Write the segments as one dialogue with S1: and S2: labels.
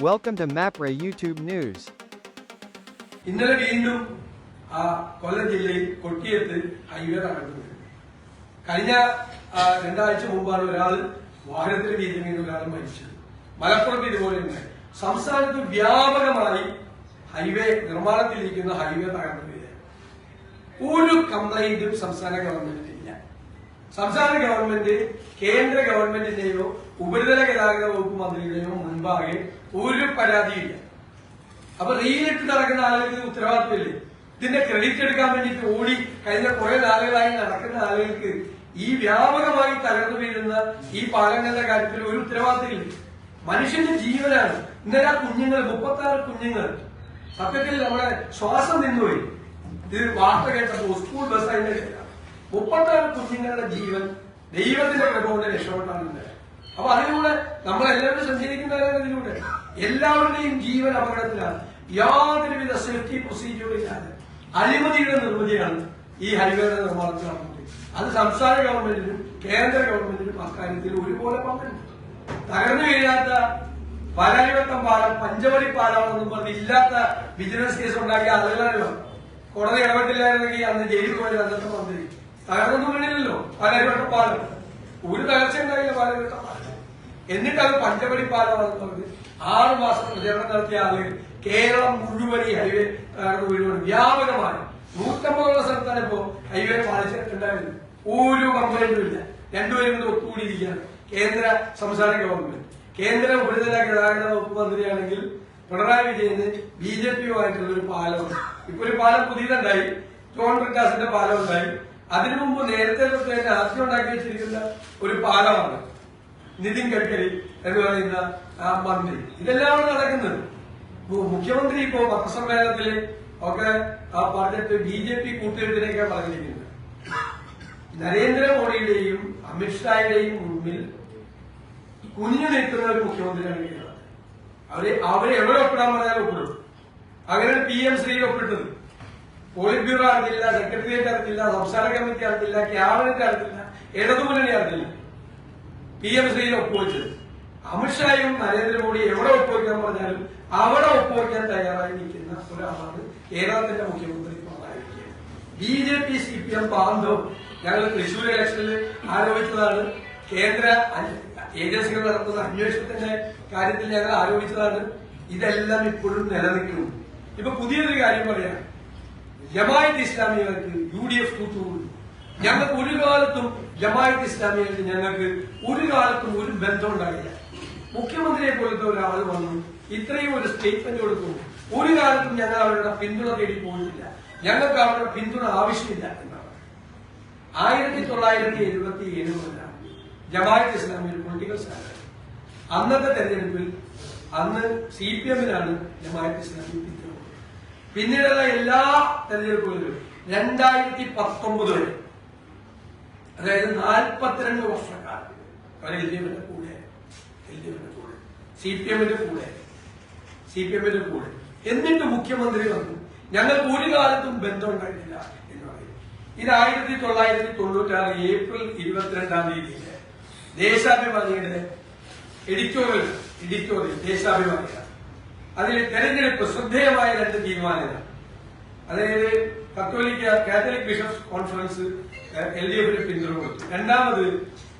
S1: Welcome to MAPRA YouTube News.
S2: ഇന്നലെ വീണ്ടും കൊല്ലം ജില്ലയിൽ കൊട്ടിയത്ത് ഹൈവേ തകർന്നു. കഴിഞ്ഞ 2 ആഴ്ച മുമ്പാണ് ഒരാൾ വാഹനത്തിന് വീതിൽ വീണ് ഒരാൾ മരിച്ചത്. മലപ്പുറത്ത് ഇതുപോലെ ഉണ്ടായി. സംസ്ഥാനത്ത് വ്യാപകമായി ഹൈവേ നിർമ്മാണത്തിലിരിക്കുന്ന ഹൈവേ തകർന്നു വീഴുക. ഒരു കംപ്ലൈന്റും സംസ്ഥാന ഗവൺമെന്റിന് ഇല്ല. സംസ്ഥാന ഗവൺമെന്റ് കേന്ദ്ര ഗവൺമെന്റിന്റെയോ ഉപരിതല ഗതാഗത വകുപ്പ് മന്ത്രിയുടെയോ മുൻപാകെ ഒരു പരാതിയില്ല. അപ്പൊ റീലിട്ട് നടക്കുന്ന ആളുകൾക്ക് ഉത്തരവാദിത്തമില്ലേ? ഇതിന്റെ ക്രെഡിറ്റ് എടുക്കാൻ വേണ്ടിയിട്ട് ഓടി കഴിഞ്ഞ കുറെ നാളുകളായി നടക്കുന്ന ആളുകൾക്ക് ഈ വ്യാപകമായി തകർന്നു വീഴുന്ന ഈ പാലങ്ങളുടെ കാര്യത്തിൽ ഒരു ഉത്തരവാദിത്തമില്ല. മനുഷ്യന്റെ ജീവനാണ്. ഇന്നലെ ആ കുഞ്ഞുങ്ങൾ 36 കുഞ്ഞുങ്ങൾ സത്യത്തിൽ നമ്മുടെ ശ്വാസം നിന്നുപോയി. ഇത് വാർത്ത കേട്ടപ്പോ സ്കൂൾ ബസ് അതിന്റെ 36 കുഞ്ഞുങ്ങളുടെ ജീവൻ ദൈവത്തിന്റെ കൃപ കൊണ്ട് രക്ഷപ്പെട്ടാണ്. അപ്പൊ അതിലൂടെ നമ്മളെല്ലാവരും സഞ്ചരിക്കുന്നവരാണ്. ഇതിലൂടെ എല്ലാവരുടെയും ജീവൻ അപകടത്തിലാണ്. യാതൊരുവിധ സേഫ്റ്റി പ്രൊസീജിയറും ഇല്ലാതെ അഴിമതിയുടെ നിർമ്മിതിയാണ് ഈ ഹൈവേയുടെ നിർമ്മാണത്തിൽ നടന്നത്. അത് സംസ്ഥാന ഗവൺമെന്റിനും കേന്ദ്ര ഗവൺമെന്റിനും അക്കാര്യത്തിൽ ഒരുപോലെ പങ്കുണ്ട്. തകർന്നു വീഴാത്ത പാലാരിവട്ടം പാലം പഞ്ചവടി പാലമാണെന്നും പറഞ്ഞ് ഇല്ലാത്ത ബിസിനസ് കേസ് ഉണ്ടാക്കിയ ആളുകളല്ലോ. കോടതി ഇടപെട്ടില്ലായിരുന്നെങ്കിൽ അന്ന് ജയിലിൽ പോയത് അന്നത്തെ മന്ത്രി. തകർന്നൊന്നും വീണില്ലല്ലോ പാലാരിവട്ടം പാലം. ഒരു തകർച്ച ഉണ്ടായില്ല പാലാരിവട്ടം പാലം. എന്നിട്ട് അത് പഞ്ചവടി പാലമാണെന്ന് പറഞ്ഞ് 6 മാസം പ്രചരണം നടത്തിയ ആളുകൾ കേരളം മുഴുവൻ ഈ ഹൈവേ തകർന്നു വീഴുകയാണ്. വ്യാപകമായി 150 സ്ഥലത്താണ് ഇപ്പോ ഹൈവേ പാലിച്ചിട്ടുണ്ടായിരുന്നു. ഒരു കംപ്ലൈന്റും ഇല്ല. രണ്ടുപേരും ഒത്തുകൂടിയിരിക്കുകയാണ് കേന്ദ്ര സംസ്ഥാന ഗവൺമെന്റ്. കേന്ദ്ര ഉപരിതല ഗതാഗത വകുപ്പ് മന്ത്രിയാണെങ്കിൽ പിണറായി വിജയന് BJPയുമായിട്ടുള്ള ഒരു പാലമാണ്. ഇപ്പൊ ഒരു പാലം പുതിയതുണ്ടായി. ജോൺ ബ്രിട്ടാസിന്റെ പാലം ഉണ്ടായി. അതിനു മുമ്പ് നേരത്തെ ആദ്യം ഉണ്ടാക്കി വെച്ചിരിക്കുന്ന ഒരു പാലമാണ് നിതിൻ ഗഡ്കരി എന്ന് പറയുന്ന മന്ത്രി. ഇതെല്ലാം നടക്കുന്നത്. മുഖ്യമന്ത്രി ഇപ്പോ പത്രസമ്മേളനത്തില് ഒക്കെ പറഞ്ഞിട്ട് BJP കൂട്ടുകെട്ടിനെയൊക്കെ പറഞ്ഞിരിക്കുന്നത്. നരേന്ദ്രമോദിയുടെയും അമിത്ഷായുടെയും മുമ്പിൽ കുഞ്ഞു നിൽക്കുന്ന ഒരു മുഖ്യമന്ത്രിയാണ് കേരളം. അവരെ എവിടെ ഒപ്പിടാൻ പറഞ്ഞാലും ഒപ്പിടും. അങ്ങനെ PM ശ്രീ ഒപ്പിട്ടത് പോളിറ്റ് ബ്യൂറോ അറിഞ്ഞില്ല, സെക്രട്ടേറിയറ്റ് അറിഞ്ഞില്ല, സംസ്ഥാന കമ്മിറ്റി അറിഞ്ഞില്ല, ക്യാബിനറ്റ് അറിഞ്ഞില്ല, ഇടതുമുന്നണി അറിഞ്ഞില്ല. PM ശ്രീയെ ഒപ്പുവെച്ചത്. അമിത്ഷായും നരേന്ദ്രമോദി എവിടെ ഒപ്പുവെക്കാൻ പറഞ്ഞാലും അവിടെ ഒപ്പുവെക്കാൻ തയ്യാറായി നിൽക്കുന്ന ഒരാളാണ് കേരളത്തിന്റെ മുഖ്യമന്ത്രി പിണറായി വിജയൻ. BJP CPM ബാന്ധവം ഞങ്ങൾ തൃശൂർ ഇലക്ഷനിൽ ആരോപിച്ചതാണ്. കേന്ദ്ര ഏജൻസികൾ നടത്തുന്ന അന്വേഷണത്തിന്റെ കാര്യത്തിൽ ഞങ്ങൾ ആരോപിച്ചതാണ്. ഇതെല്ലാം ഇപ്പോഴും നിലനിൽക്കുന്നു. ഇപ്പൊ പുതിയൊരു കാര്യം പറയാം. ജമാഅത്ത് ഇസ്ലാമികൾക്ക് UDF കൂട്ടുകൂടി. ഞങ്ങൾക്ക് ഒരു കാലത്തും ജമാഅത്ത് ഇസ്ലാമികൾക്ക് ഞങ്ങൾക്ക് ഒരു കാലത്തും ഒരു ബന്ധം ഉണ്ടായില്ല. മുഖ്യമന്ത്രിയെ പോലത്തെ ഒരാൾ വന്നു ഇത്രയും ഒരു സ്റ്റേറ്റ്മെന്റ് കൊടുക്കുന്നു. ഒരു കാലത്തും ഞങ്ങൾ അവരുടെ പിന്തുണ തേടി പോയിട്ടില്ല. ഞങ്ങൾക്ക് അവരുടെ പിന്തുണ ആവശ്യമില്ല എന്നാണ്. 1977 മുതലാണ് ജമാഅത്ത് ഇസ്ലാമി ഒരു പൊളിറ്റിക്കൽ സ്റ്റാൻഡ്. അന്നത്തെ തെരഞ്ഞെടുപ്പിൽ അന്ന് CPMനാണ് ജമാഅത്ത് ഇസ്ലാമി പിന്തുണ. പിന്നീടുള്ള എല്ലാ തെരഞ്ഞെടുപ്പുകളിലും 2019 വരെ, അതായത് 42 വർഷക്കാലം അവർ LDFന്റെ കൂടെ, CPMന്റെ കൂടെ. എന്നിട്ട് മുഖ്യമന്ത്രി വന്നു ഞങ്ങൾക്ക് ഒരു കാലത്തും ബന്ധം ഉണ്ടായിട്ടില്ല എന്ന് പറയും. ഇത് 1996 ഏപ്രിൽ 22-ാം തീയതിയിലെ ദേശാഭിമാനിയുടെ എഡിറ്റോറിയൽ ദേശാഭിമാനിയാണ്. അതിൽ തെരഞ്ഞെടുപ്പ് ശ്രദ്ധേയമായ 2 തീരുമാനങ്ങൾ. അതായത് കാത്തലിക് ബിഷപ്സ് കോൺഫറൻസ് LDFന് പിന്തുണ കൊടുത്തു. രണ്ടാമത്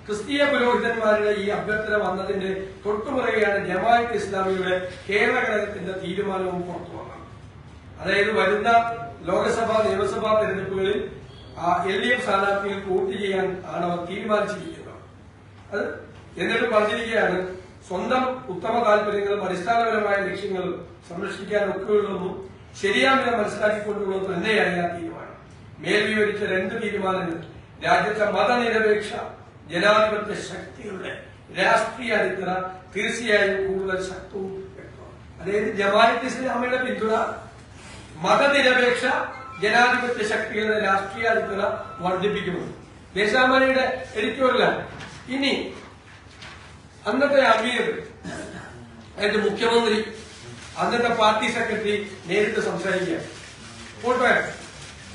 S2: ക്രിസ്തീയ പുരോഹിതന്മാരുടെ ഈ അഭ്യർത്ഥന വന്നതിന്റെ തൊട്ടുപുറകെയാണ് ജമാഅത്ത് ഇസ്ലാമിയുടെ കേരള ഘടകത്തിന്റെ തീരുമാനവും പുറത്തു വന്നത്. അതായത് വരുന്ന ലോക്സഭാ നിയമസഭാ തെരഞ്ഞെടുപ്പുകളിൽ LDF സ്ഥാനാർത്ഥികൾ വോട്ട് ചെയ്യാൻ ആണ് അവർ തീരുമാനിച്ചിരിക്കുന്നത്. അത് എന്നിട്ട് പറഞ്ഞിരിക്കുകയാണ് സ്വന്തം ഉത്തമ താല്പര്യങ്ങളും അടിസ്ഥാനപരമായ ലക്ഷ്യങ്ങളും സംരക്ഷിക്കാൻ ഒക്കെയുള്ളതും ശരിയാമിനെ മനസ്സിലാക്കിക്കൊണ്ടുള്ളത് തന്നെയായി ആ തീരുമാനം. മേൽ വിവരിച്ച 2 തീരുമാനങ്ങൾ രാജ്യത്തെ മതനിരപേക്ഷ ജനാധിപത്യ ശക്തികളുടെ രാഷ്ട്രീയ അടിത്തറ തീർച്ചയായും കൂടുതൽ ശക്തവും വ്യക്തമാണ്. അതായത് ജമാഅത്ത് ഇസ്ലാമിയുടെ പിന്തുണ മതനിരപേക്ഷ ജനാധിപത്യ ശക്തികളുടെ രാഷ്ട്രീയ അടിത്തറ വർദ്ധിപ്പിക്കുമെന്ന് ദേശാഭിമാനിയുടെ എഡിറ്റോറിയലാണ്. ഇനി അന്നത്തെ അമീർ, അതായത് മുഖ്യമന്ത്രി, അന്നത്തെ പാർട്ടി സെക്രട്ടറി നേരിട്ട് സംസാരിക്കുകയാണ്.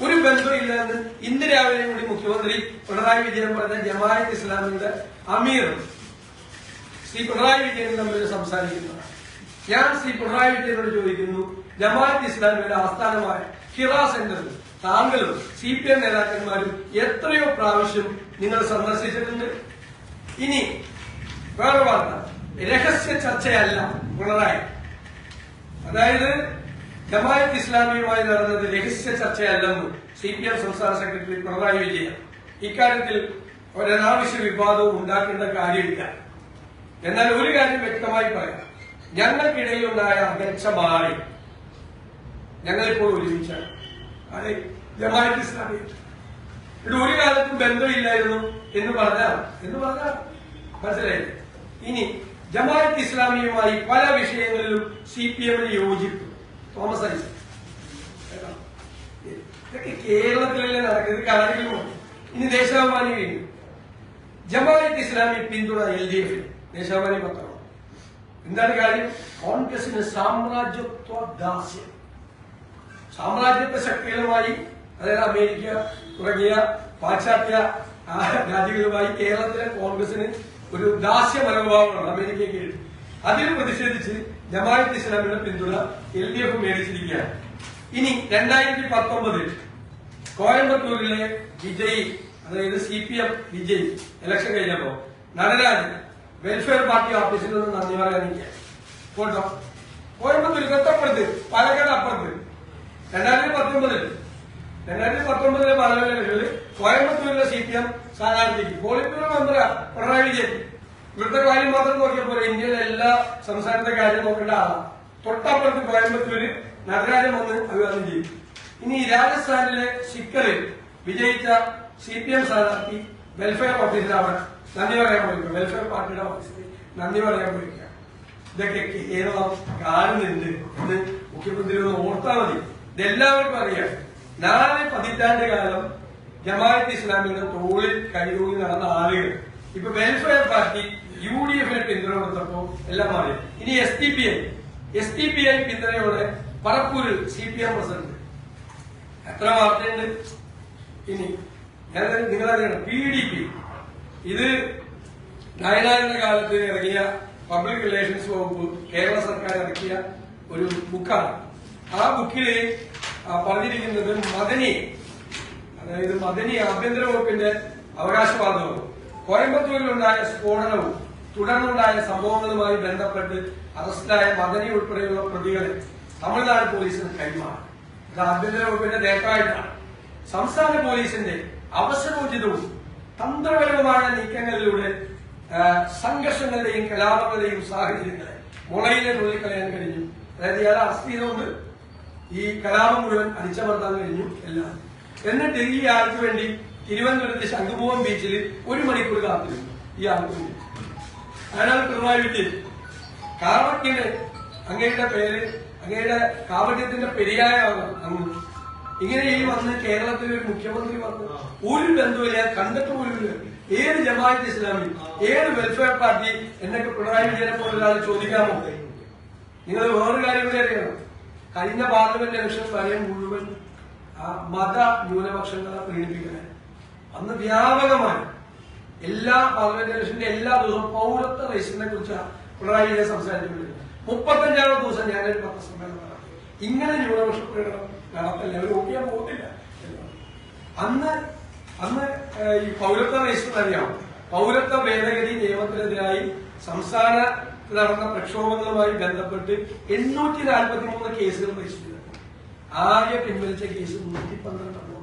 S2: ഒരു ബന്ധമില്ലെന്ന് ഇന്ന് രാവിലെ കൂടി മുഖ്യമന്ത്രി പിണറായി വിജയൻ പറഞ്ഞ ജമാഅത്ത് ഇസ്ലാമിയുടെ അമീർ ശ്രീ പിണറായി വിജയൻ തമ്മിൽ സംസാരിക്കുന്നതാണ്. ഞാൻ ശ്രീ പിണറായി വിജയനോട് ചോദിക്കുന്നു, ജമാഅത്ത് ഇസ്ലാമിയുടെ ആസ്ഥാനമായ ഹിറ സെന്ററിൽ താങ്കളും CPM നേതാക്കന്മാരും എത്രയോ പ്രാവശ്യം നിങ്ങൾ സന്ദർശിച്ചിട്ടുണ്ട്. ഇനി വേറെ വാർത്ത, രഹസ്യ ചർച്ചയല്ല പിണറായി. അതായത് ജമാഅത്ത് ഇസ്ലാമിയുമായി നടന്നത് രഹസ്യ ചർച്ചയല്ലെന്നും CPM സംസ്ഥാന സെക്രട്ടറി പിണറായി വിജയൻ. ഇക്കാര്യത്തിൽ ഒരനാവശ്യ വിവാദവും ഉണ്ടാക്കേണ്ട കാര്യമില്ല. എന്നാൽ ഒരു കാര്യം വ്യക്തമായി പറയാം, ഞങ്ങൾക്കിടയിലുണ്ടായ അകൽച്ച മാറി. ഞങ്ങളിപ്പോൾ ഒരുമിച്ചാണ്. അതെ, ജമാഅത്ത് ഇസ്ലാമി ഇത് ഒരു കാലത്തും ബന്ധമില്ലായിരുന്നു എന്ന് പറഞ്ഞാൽ മനസ്സിലായില്ലേ? ഇനി ജമാഅത്ത് ഇസ്ലാമിയുമായി പല വിഷയങ്ങളിലും CPM-ന് യോജിപ്പ്. തോമസ് ഐസക്, ഇതൊക്കെ കേരളത്തിലല്ലേ നടക്കുന്നത്, കാര്യങ്ങളുമുണ്ട്. ഇനി ദേശാഭിമാനി കഴിഞ്ഞു, ജമാഅത്ത് ഇസ്ലാമി പിന്തുണ LDF ദേശാഭിമാനി പത്രമാണ്. എന്താണ് കാര്യം? കോൺഗ്രസിന് സാമ്രാജ്യത്വ ദാസ്യം, സാമ്രാജ്യത്വ ശക്തികളുമായി, അതായത് അമേരിക്ക തുടങ്ങിയ പാശ്ചാത്യ രാജ്യങ്ങളുമായി കേരളത്തിലെ കോൺഗ്രസിന് ഒരു ദാസ്യ മനോഭാവമാണ് അമേരിക്കയ്ക്ക്. അതിൽ പ്രതിഷേധിച്ച് ജമാഅത്ത് ഇസ്ലാമിയുടെ പിന്തുണ LDF മേടിച്ചിരിക്കുകയാണ്. ഇനി 2019 കോയമ്പത്തൂരിലെ വിജയ്, അതായത് CPM വിജയ് ഇലക്ഷൻ കഴിഞ്ഞപ്പോ നടരാജൻ വെൽഫെയർ പാർട്ടി ഓഫീസിൽ നിന്ന് നന്ദി പറയാനിരിക്കുക. കേട്ടോ, കോയമ്പത്തൂർ തൊട്ടപ്പുറത്ത്, പാലക്കാട് അപ്പുറത്ത് 2019 പാർലമെന്റിൽ കോയമ്പത്തൂരിലെ CPM സ്ഥാനാർത്ഥിക്ക് പോളിറ്റ് ബ്യൂറോ മെമ്പറാ പിണറായി വിജയൻ. ഇവിടുത്തെ കാര്യം മാത്രം നോക്കിയപ്പോൾ ഇന്ത്യയിലെ എല്ലാ സംസ്ഥാനത്തെ കാര്യം നോക്കേണ്ട ആളാണ്. തൊട്ടപ്പുറത്ത് കോയമ്പത്തൂര് നടരാജൻ വന്ന് അഭിവാദ്യം ചെയ്യും. ഇനി രാജസ്ഥാനിലെ സിക്കറിൽ വിജയിച്ച CPM സ്ഥാനാർത്ഥി വെൽഫെയർ ഓഫീസിൽ അവിടെ നന്ദി പറയാൻ പോയിരിക്കുക. വെൽഫെയർ പാർട്ടിയുടെ ഓഫീസിൽ നന്ദി പറയാൻ പോയിരിക്കുക. ഇതൊക്കെ കേരളം കാണുന്നുണ്ട് എന്ന് മുഖ്യമന്ത്രി ഒന്ന് ഓർത്താൽ മതി. ഇതെല്ലാവർക്കും അറിയാം. 4 പതിറ്റാണ്ട് കാലം ജമാഅത്ത് ഇസ്ലാമിയുടെ തോളിൽ കൈതൂങ്ങി നടന്ന ആളുകൾ ഇപ്പൊ വെൽഫെയർ പാർട്ടി UDF-ന് പിന്തുണ കൊടുത്തപ്പോ എല്ലാം മാറി. ഇനി SDPI പിന്തുണയോടെ പറപ്പൂരിൽ CPM പ്രസിഡന്റ്. എത്ര വാർത്തയുണ്ട്. ഇനി നിങ്ങളറിയണം, PDP ഇത് നയനാരുടെ കാലത്ത് ഇറങ്ങിയ പബ്ലിക് റിലേഷൻസ് വകുപ്പ് കേരള സർക്കാർ ഇറക്കിയ ഒരു ബുക്കാണ്. ആ ബുക്കില് പറഞ്ഞിരിക്കുന്നത് മദനി ആഭ്യന്തര വകുപ്പിന്റെ അവകാശവാദവും കോയമ്പത്തൂരിലുണ്ടായ സ്ഫോടനവും തുടർന്നുണ്ടായ സംഭവങ്ങളുമായി ബന്ധപ്പെട്ട് അറസ്റ്റിലായ മദനി ഉൾപ്പെടെയുള്ള പ്രതികളെ തമിഴ്നാട് പോലീസിന് കൈമാറി. ഇത് ആഭ്യന്തര വകുപ്പിന്റെ നേട്ടമായിട്ടാണ്. സംസ്ഥാന പോലീസിന്റെ അവസരോചിതവും തന്ത്രപരവുമായ നീക്കങ്ങളിലൂടെ സംഘർഷങ്ങളുടെയും കലാപങ്ങളുടെയും സാഹചര്യങ്ങളെ മുളയിലെ നുള്ളിക്കളയാൻ കഴിഞ്ഞു. അതായത് ഇയാളെ അറസ്റ്റ് ചെയ്തുകൊണ്ട് ഈ കലാപം മുഴുവൻ അടിച്ചമർത്താൻ കഴിഞ്ഞു എല്ലാം. എന്നിട്ട് ഈ ആൾക്ക് വേണ്ടി തിരുവനന്തപുരത്ത് ശംഖുമുഖം ബീച്ചിൽ 1 മണിക്കൂർ കാത്തിരുന്നു ഈ ആൾക്ക് വേണ്ടി. അയാൾ പിണറായി വിജയൻ കാവട്യന് അങ്ങയുടെ പേര്, അങ്ങയുടെ കാവട്യത്തിന്റെ പെരിയായാണ് അങ്ങ്. ഇങ്ങനെ ഈ വന്ന് കേരളത്തിൽ ഒരു മുഖ്യമന്ത്രി വന്ന് ഒരു ബന്ധുവില്ല, കണ്ടിട്ട് പോലുമില്ല. ഏത് ജമാഅത്ത് ഇസ്ലാമി, ഏത് വെൽഫെയർ പാർട്ടി എന്നൊക്കെ പിണറായി വിജയനെ പോലൊരാൾ ചോദിക്കാമോ? നിങ്ങൾ വേറൊരു കാര്യം കൂടി അറിയണം. കഴിഞ്ഞ പാർലമെന്റ് ഇലക്ഷൻ വരെ മുഴുവൻ മത ന്യൂനപക്ഷങ്ങളെ പ്രീണിപ്പിക്കാൻ അന്ന് വ്യാപകമായി എല്ലാ പാർലമെന്റ് ഇലക്ഷന്റെ എല്ലാ ദിവസവും പൗരത്വ രജിസ്റ്ററിനെ കുറിച്ചാണ് പിണറായി വിജയൻ സംസാരിച്ചുകൊണ്ടിരുന്നത്. 35ാമത്തെ ദിവസം ഞാനൊരു പത്രസമ്മേളനം നടത്തി. ഇങ്ങനെ ന്യൂനപക്ഷ പ്രകടനം നടത്തില്ല, അവർ ഓടിയാൻ പോകത്തില്ല. അന്ന് ഈ പൗരത്വ രജിസ്റ്റർ അറിയാം. പൗരത്വ ഭേദഗതി നിയമത്തിനെതിരായി സംസ്ഥാനത്ത് നടന്ന പ്രക്ഷോഭങ്ങളുമായി ബന്ധപ്പെട്ട് 843 കേസുകൾ രജിസ്റ്റർ ചെയ്തു. ആകെ പിൻവലിച്ച കേസ് 112.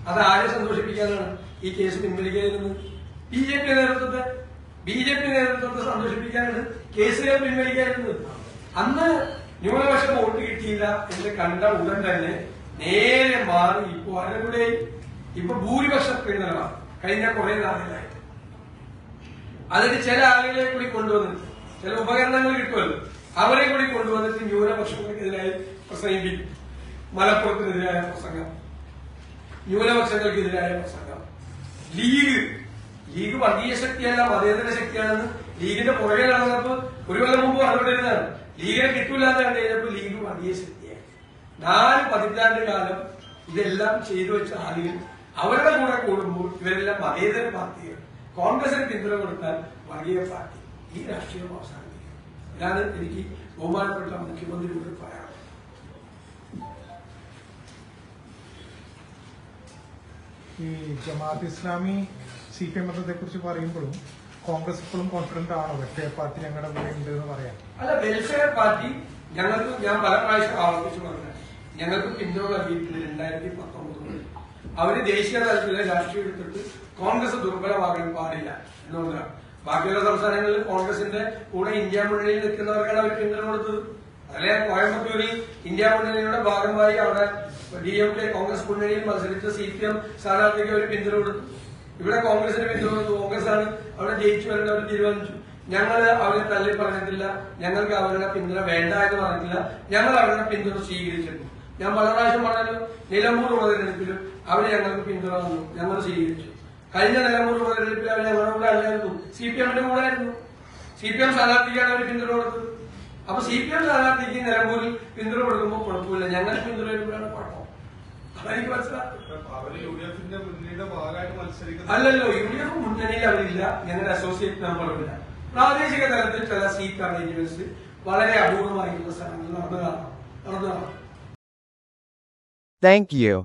S2: അത് ആരെ സന്തോഷിപ്പിക്കാനാണ് ഈ കേസ് പിൻവലിക്കാതിരുന്നത്? BJP നേതൃത്വത്തെ സന്തോഷിപ്പിക്കാനാണ് കേസുകൾ പിൻവലിക്കാതിരുന്നത്. അന്ന് ന്യൂനപക്ഷ വോട്ട് കിട്ടിയില്ല എന്ന് കണ്ട ഉടൻ തന്നെ നേരെ മാറി ഇപ്പൊ ആരുടെ കൂടെ ഇപ്പൊ ഭൂരിപക്ഷ പിന്തുണമാണ് കഴിഞ്ഞ കുറെ നാളുകളായി. അതിന് ചില ആളുകളെ കൂടി കൊണ്ടുവന്നിട്ട് ചില ഉപകരണങ്ങൾ കിട്ടുമല്ലോ, അവരെ കൂടി കൊണ്ടുവന്നിട്ട് ന്യൂനപക്ഷങ്ങൾക്കെതിരായി പ്രസംഗിപ്പിക്കും. മലപ്പുറത്തിനെതിരായ പ്രസംഗം, ന്യൂനപക്ഷങ്ങൾക്കെതിരായ പ്രസംഗം. ലീഗ് വർഗീയ ശക്തിയല്ല മതേതര ശക്തിയാണെന്ന് ലീഗിന്റെ പുറകെ നടന്നപ്പോൾ ഒരു കൊല്ലം മുമ്പ് പറഞ്ഞുകൊണ്ടിരുന്നതാണ്. ലീഗിനെ കിട്ടൂലെന്ന് കണ്ടു കഴിഞ്ഞപ്പോൾ ലീഗ് വർഗീയ ശക്തിയായി. 4 പതിറ്റാണ്ട് കാലം ഇതെല്ലാം ചെയ്തു വെച്ച ആളുകൾ അവരുടെ കൂടെ കൂടുമ്പോൾ ഇവരെല്ലാം മതേതര പാർട്ടികൾ. കോൺഗ്രസിന് പിന്തുണ കൊടുത്താൽ വർഗീയ പാർട്ടി. ഈ രാഷ്ട്രീയം അവസാനിപ്പിക്കും. ഇതാണ് എനിക്ക് ബഹുമാനപ്പെട്ട മുഖ്യമന്ത്രിയോട് പറയാം.
S3: ഈ ജമാഅത്ത് ഇസ്ലാമി CPM മതത്തെ കുറിച്ച് പറയുമ്പോഴും കോൺഗ്രസ് ഇപ്പോഴും കോൺഫിഡന്റ് ആണോ വെൽഫെയർ പാർട്ടി ഞങ്ങളുടെ കൂടെ ഉണ്ട് എന്ന് പറയാം?
S2: അല്ല, വെൽഫെയർ പാർട്ടി ഞങ്ങൾക്ക്, ഞാൻ പല പ്രാവശ്യം ആവർത്തിച്ചു പറഞ്ഞത്, ഞങ്ങൾക്ക് പിന്തുണ നൽകിയിട്ടുണ്ട് 2019 അവര് ദേശീയ തലത്തിലെ രാഷ്ട്രീയം എടുത്തിട്ട് കോൺഗ്രസ് ദുർബലമാകാൻ പാടില്ല എന്നുള്ളതാണ്. ബാക്കിയുള്ള സംസ്ഥാനങ്ങളിൽ കോൺഗ്രസിന്റെ കൂടെ ഇന്ത്യ മുന്നണിയിൽ നിൽക്കുന്നവർക്കാണ് അവർ പിന്തുണ കൊടുത്തത്. അതല്ലേ കോയമ്പത്തൂരിൽ ഇന്ത്യ മുന്നണിയുടെ ഭാഗമായി അവിടെ DMK കോൺഗ്രസ് മുന്നണിയിൽ മത്സരിച്ച CPM സ്ഥാനാർത്ഥിക്ക് അവർ പിന്തുണ കൊടുത്തു. ഇവിടെ കോൺഗ്രസിന് പിന്തുണ കൊടുത്തു. കോൺഗ്രസ് ആണ് അവിടെ ജയിച്ചു വരേണ്ട അവർ തീരുമാനിച്ചു. ഞങ്ങൾ അവരെ തള്ളി പറഞ്ഞിട്ടില്ല, ഞങ്ങൾക്ക് അവരുടെ പിന്തുണ വേണ്ട എന്ന് പറഞ്ഞിട്ടില്ല, ഞങ്ങൾ അവരുടെ പിന്തുണ സ്വീകരിച്ചിട്ടുണ്ട്. ഞാൻ പല പ്രാവശ്യം പറഞ്ഞല്ലോ, നിലമ്പൂർ ഉപതെരഞ്ഞെടുപ്പിലും അവര് ഞങ്ങൾക്ക് പിന്തുണ തന്നു, ഞങ്ങൾ സ്വീകരിച്ചു. കഴിഞ്ഞ നിലമ്പൂർ ഉപതെരഞ്ഞെടുപ്പിൽ അവർ ഞങ്ങളുടെ കൂടെ അല്ലായിരുന്നു, CPM-ന്റെ കൂടെ ആയിരുന്നു. CPM സ്ഥാനാർത്ഥിക്കാണ് അവർ പിന്തുണ കൊടുത്തത്. അപ്പൊ CPM സ്ഥാനാർത്ഥിക്ക് നിലമ്പൂരിൽ പിന്തുണ കൊടുക്കുമ്പോൾ കുഴപ്പമില്ല, ഞങ്ങൾ പിന്തുണ എടുക്കുമ്പോഴാണ് കുഴപ്പം. അതെനിക്ക് മനസ്സിലാക്കും. അല്ലല്ലോ, UDF മുന്നണിയിൽ അവരില്ല, ഞങ്ങളുടെ അസോസിയേറ്റ് മെമ്പറുമില്ല. പ്രാദേശിക തലത്തിൽ ചില സീറ്റ് അറേഞ്ച്മെന്റ്സ് വളരെ അപൂർവമായിട്ടുള്ള സ്ഥലങ്ങളിൽ നടന്നു കാണാം.
S1: Thank you.